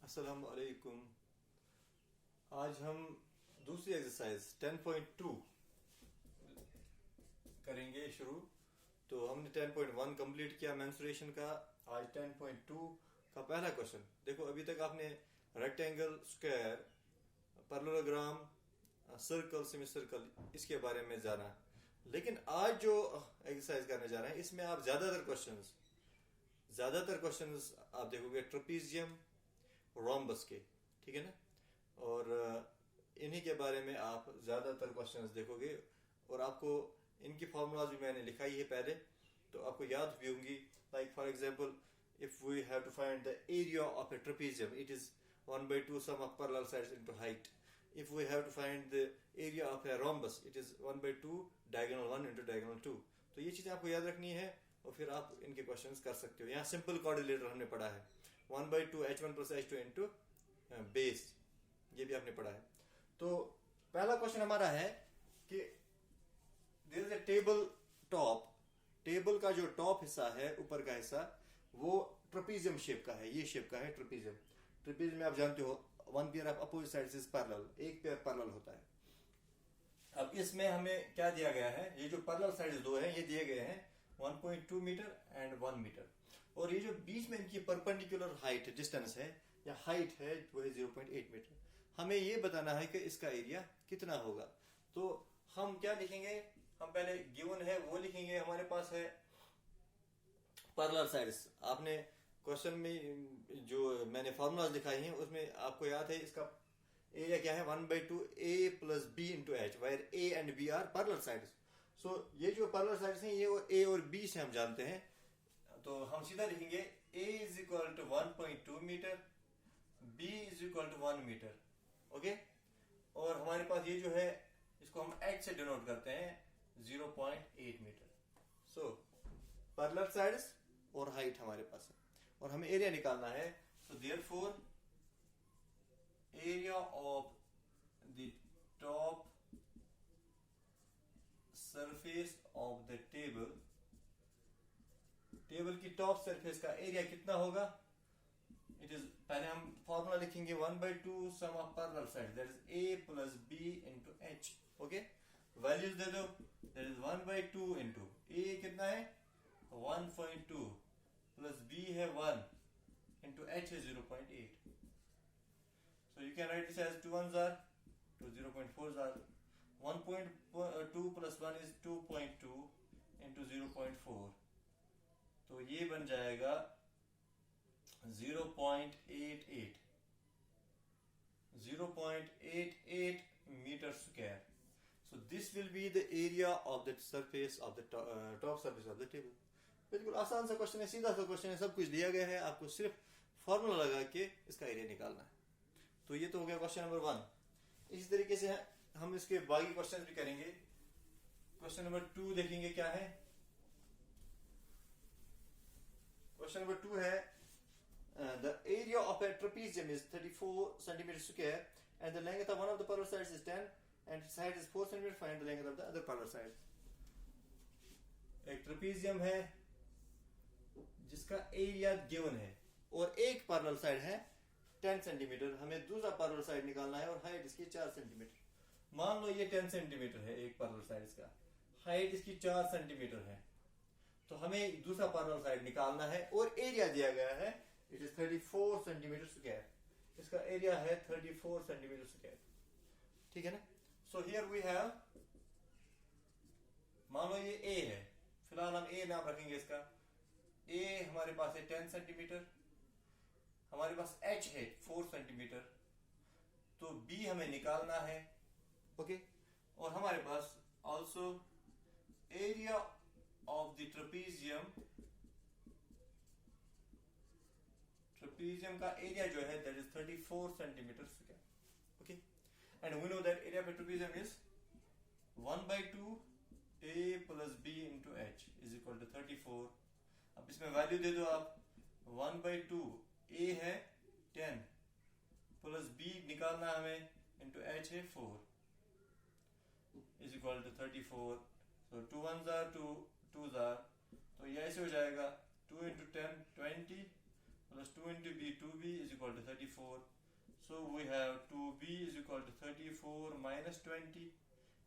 अस्सलाम वालेकुम। आज हम दूसरी एक्सरसाइज 10.2 करेंगे शुरू। तो हमने 10.1 कंप्लीट किया मेंस्ट्रुएशन का। आज 10.2 का पहला क्वेश्चन देखो। अभी तक आपने rectangle, square, parallelogram, circle, semi circle इसके बारे में जाना, लेकिन आज जो एक्सरसाइज करने जा रहे हैं इसमें आप ज्यादातर क्वेश्चंस आप देखोगे ट्रेपीजियम, रोम्बस के, ठीक है ना। और इन्हीं के बारे में आप ज्यादातर क्वेश्चंस देखोगे और आपको इनकी फॉर्मूलाज भी मैंने लिखाई है पहले, तो आपको याद भी होंगी। Like for example, if we have to find the area of a trapezium, it is 1/2 sum of parallel sides into height. If we have to find the area of a rhombus, it is 1/2 diagonal 1 into diagonal 2. तो ये चीजें आपको याद रखनी है और फिर आप इनके क्वेश्चंस कर सकते हो। यहाँ सिंपल कोऑर्डिनेटर हमने पढ़ा है 1/2 h1 plus h2 into base, ये भी आपने पढ़ा है। तो पहला क्वेश्चन हमारा है कि there is a table top. Table का जो टॉप हिस्सा है, ऊपर का हिस्सा, वो ट्रेपीजियम शेप का है। ये शेप का है ट्रेपीजियम। ट्रेपीजियम में आप जानते हो one pair of opposite sides is parallel, एक पेयर पैरेलल होता है। अब इसमें हमें क्या दिया गया है, ये जो पैरेलल साइड्स दो हैं ये दिए गए हैं 1.2 मीटर एंड 1 मीटर, और ये जो बीच में इनकी परपेंडिकुलर हाइट डिस्टेंस है या हाइट है वो है 0.8 मीटर। हमें ये बताना है कि इसका एरिया कितना होगा। तो हम क्या लिखेंगे, हम पहले गिवन है वो लिखेंगे। हमारे पास है पैरेलल साइड्स। आपने क्वेश्चन में जो मैंने फॉर्मूलाज दिखाई हैं उसमें आपको याद है इसका एरिया क्या है, 1/2 a plus b into h, where a and b are parallel sides. सो ये जो पैरेलल साइड्स हैं ये a और b से हम जानते हैं। तो हम सीधा लिखेंगे a is equal to 1.2 metre, b is equal to 1 metre, okay. और हमारे पास ये जो है इसको हम h से डिनोट करते हैं 0.8 मीटर। सो पैरेलल साइड्स और हाइट हमारे पास है और हमें एरिया निकालना है। So therefore area of the top surface of the table, table की टॉप सरफेस का एरिया कितना होगा। इट इज, पहले हम फॉर्मूला लिखेंगे 1/2 sum of parallel side, that is a plus b into h, okay. Values दे दो, दैट इज 1/2 into a कितना है 1.2 plus b है 1 into h है 0.8. So you can write this as 2 ones are 2, 0.4s are 1.2 plus 1 is 2.2 into 0.4. तो ये बन जाएगा 0.88 metre square. So this will be the area of the surface of the top surface of the table. बिल्कुल आसान सा question है, सीधा सा क्वेश्चन है, सब कुछ दिया गया है, आपको सिर्फ फॉर्मूला लगा के इसका एरिया निकालना है। तो ये तो हो गया क्वेश्चन नंबर 1। इसी तरीके से हम इसके बाकी क्वेश्चन भी करेंगे। क्वेश्चन नंबर 2 देखेंगे क्या है। क्वेश्चन नंबर 2 है the area of a trapezium is 34 centimeter square and the length of one of the parallel sides is 10 and side is 4 centimetre, find the length of the other parallel side. एक trapezium है जिसका area given है और एक parallel side है 10 centimetre. हमें दूसरा parallel side निकालना है और हाइट इसकी 4 सेंटीमीटर। मान लो ये 10 सेंटीमीटर है एक पैरेलल साइड, इसका हाइट इसकी 4 सेंटीमीटर है। तो हमें दूसरा पैरेलल साइड निकालना है और एरिया दिया गया है, इट इज 34 सेंटीमीटर स्क्वायर। इसका एरिया है 34 सेंटीमीटर स्क्वायर, ठीक है ना। सो हियर वी हैव, मान लो ये ए है, फिलहाल हम ए नाम रखेंगे इसका। ए हमारे पास है 10 सेंटीमीटर, हमारे पास h है 4 सेंटीमीटर, तो b हमें निकालना है, ओके। और हमारे पास also area of the trapezium, trapezium का एरिया जो है that is 34 centimeter square, okay. And we know that area of trapezium is 1/2 a plus b into h is equal to 34. अब इसमें वैल्यू दे दो आप, 1/2 a है 10 प्लस b निकालना हमें इंटू h है 4 is equal to 34. So 2 1s are 2 2s are, तो ये ऐसे हो जाएगा 2 into 10 20 plus 2 into b, 2b is equal to 34. So we have 2b is equal to 34 minus 20.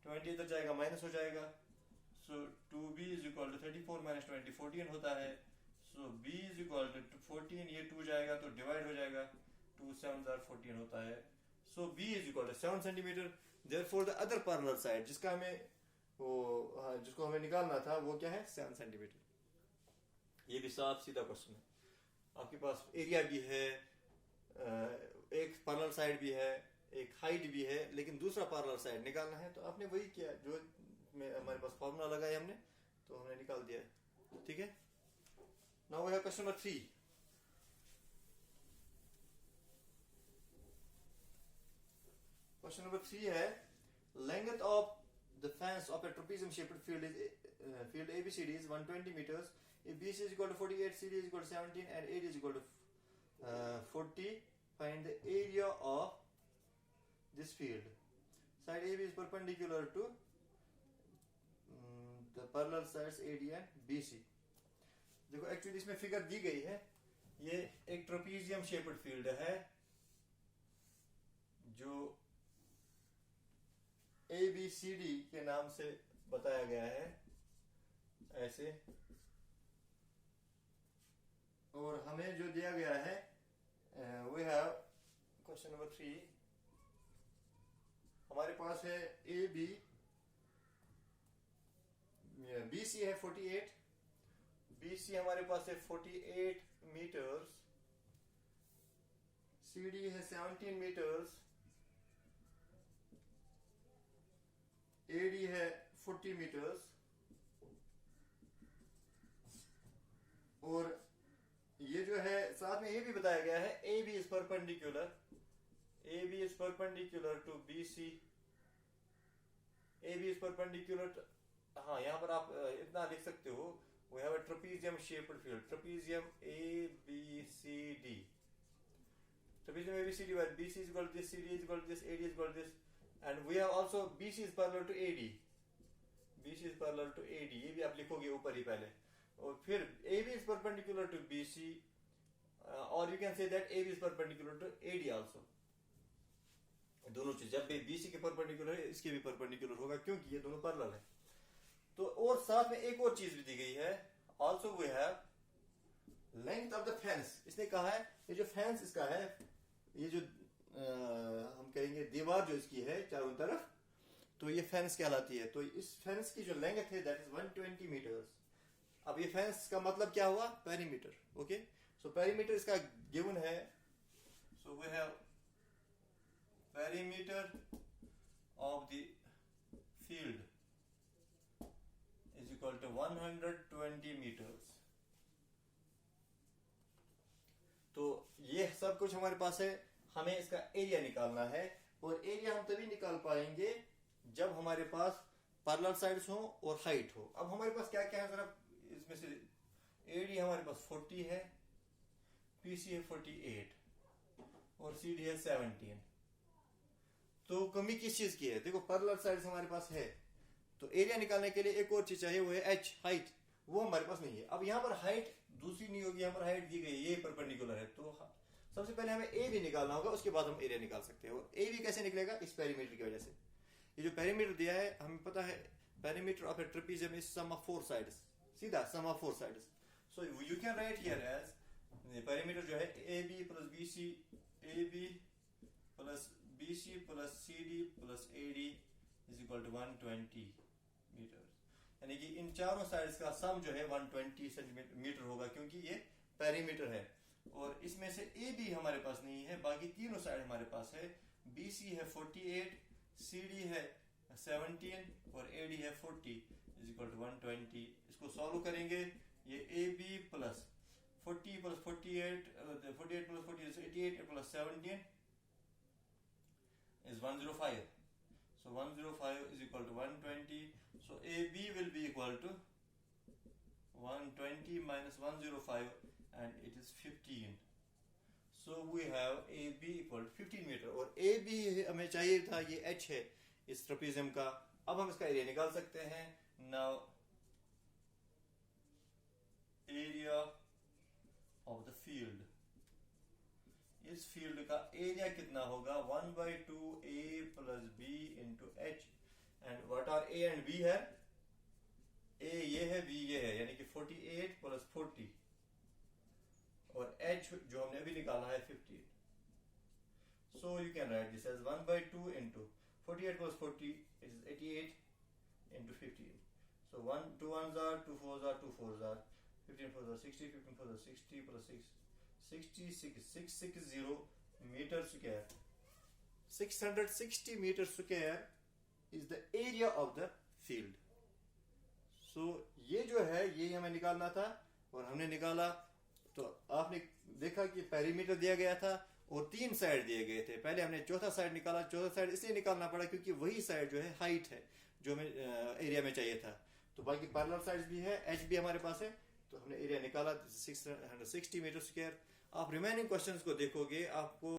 20 इधर जाएगा माइनस हो जाएगा. So 2b is equal to 34 minus 20 14 होता है. So b is equal to 14, ये 2 जाएगा तो डिवाइड हो जाएगा. 2 7s are 14 होता है. So b is equal to 7 centimeter. Therefore the other parallel side जिसको हमें निकालना था वो क्या है 7 centimeter. ये भी साफ सीधा क्वेश्चन है. आपके पास एरिया भी है, एक पैरेलल साइड भी है, एक हाइट भी है, लेकिन दूसरा पैरेलल साइड निकालना है. तो आपने वही किया जो हमारे पास फॉर्मूला लगाया हमने, तो हमने निकाल दिया. ठीक है. Now we have question number 3. Question number 3 है length of the fence of a trapezium shaped field ABCD is 120 meters. If BC is equal to 48, CD is equal to 17, and AD is equal to 40, find the area of this field. Side AB is perpendicular to the parallel sides AD and BC. देखो actually इसमें figure दी गई है. ये एक trapezium shaped field है जो ABCD के नाम से बताया गया है ऐसे. और हमें जो दिया गया है वी हैव क्वेश्चन नंबर 3. हमारे पास है AB, BC है 48, BC हमारे पास है 48 मीटर्स, CD है 17 मीटर्स, AD है 40 मीटर्स. और ये जो है साथ में ये भी बताया गया है AB is perpendicular to BC. AB is perpendicular to, हाँ यहाँ पर आप इतना लिख सकते हो, we have a trapezium shaped field, trapezium ABCD. Trapezium ABCD where BC is equal to this, CD is equal to this, AD is equal to this, and we have also BC is parallel to AD. BC is parallel to AD, ये भी आप लिखोगे ऊपर ही पहले. और फिर AB is perpendicular to BC, or you can say that AB is perpendicular to AD also. दोनों चीज जब भी BC के परपेंडिकुलर है इसके भी परपेंडिकुलर होगा क्योंकि ये दोनों पैरेलल है. तो और साथ में एक और चीज भी दी गई है. Also we have length of the fence. इसने कहा है ये जो फेंस इसका है, ये जो हम कहेंगे दीवार जो इसकी है चारों तरफ, तो ये फेंस कहलाती है. तो इस फेंस की जो लेंथ है दैट इज 120 मीटर्स. अब ये फेंस का मतलब क्या हुआ, पेरीमीटर. ओके, सो पेरीमीटर इसका गिवन है. So we have perimeter of the field is equal to 120 metres. तो ये सब कुछ हमारे पास है. हमें इसका एरिया निकालना है, और एरिया हम तभी निकाल पाएंगे जब हमारे पास पैरेलल साइड्स हो और हाइट हो. अब हमारे पास क्या क्या है जरा इसमें से. AD हमारे पास 40 है, BC है 48 और CD है 17. तो कमी किस चीज की है, देखो पैरेलल साइड्स हमारे पास है, तो एरिया निकालने के लिए एक और चीज चाहिए, वो है H, हाइट. वो हमारे पास नहीं है. अब यहाँ पर हाइट दूसरी नहीं होगी, यहाँ पर हाइट दी गई, ये परपेंडिकुलर है. तो सबसे पहले हमें AB निकालना होगा, उसके बाद हम एरिया निकाल सकते हैं. और AB कैसे निकलेगा, इस पेरीमीटर की वजह से. ये जो पेरीमीटर दिया है हमें पता है, perimeter of a trapezium is sum of 4 sides. सीधा sum of 4 sides. So you can write here as perimeter जो है AB plus BC, AB plus BC plus CD plus AD is equal to 120 meter. यानी कि इन चारों sides का सम जो है 120 centimetre होगा, क्योंकि ये पेरीमीटर है. और इसमें से AB हमारे पास नहीं है, बाकी तीनों साइड हमारे पास है. BC है 48, CD है 17 और AD है 40 इज इक्वल टू 120. इसको सॉल्व करेंगे. ये AB plus 40 plus 48 48 plus 40 is 88 plus 17 is 105. So 105 is equal to 120. So AB will be equal to 120 minus 105 and it is 15. So we have AB equal to 15 meter. और AB हमें चाहिए था, ये H है इस trapezium का. अब हम इसका एरिया निकाल सकते हैं. Now area of the field इस फील्ड का एरिया कितना होगा 1/2 A plus B into H. And what are A and B है, A ये है, B ये है, यानी कि 48 प्लस 40 और H जो हमने अभी निकाला है 58। So you can write this as 1/2 into 48 plus 40 is 88 into 15. So 1 2 1s are 2 4s are 2 4s are 15 4s are 60 15 4s are 60 plus 6 66 660 meter square 660 meter square is the area of the field. So ये जो है ये हमें निकालना था और हमने निकाला। तो आपने देखा कि पेरीमीटर दिया गया था और 3 साइड दिए गए थे। पहले हमने चौथा साइड निकाला। चौथा साइड इसलिए निकालना पड़ा क्योंकि वही साइड जो है हाइट है जो हमें एरिया में चाहिए था। तो बाकी पैरेलल साइड्स भी है, एच भी हमारे पास है, तो हमने एरिया निकाला 660 मीटर स्क्वायर। आप रिमेनिंग क्वेश्चंस को देखोगे आपको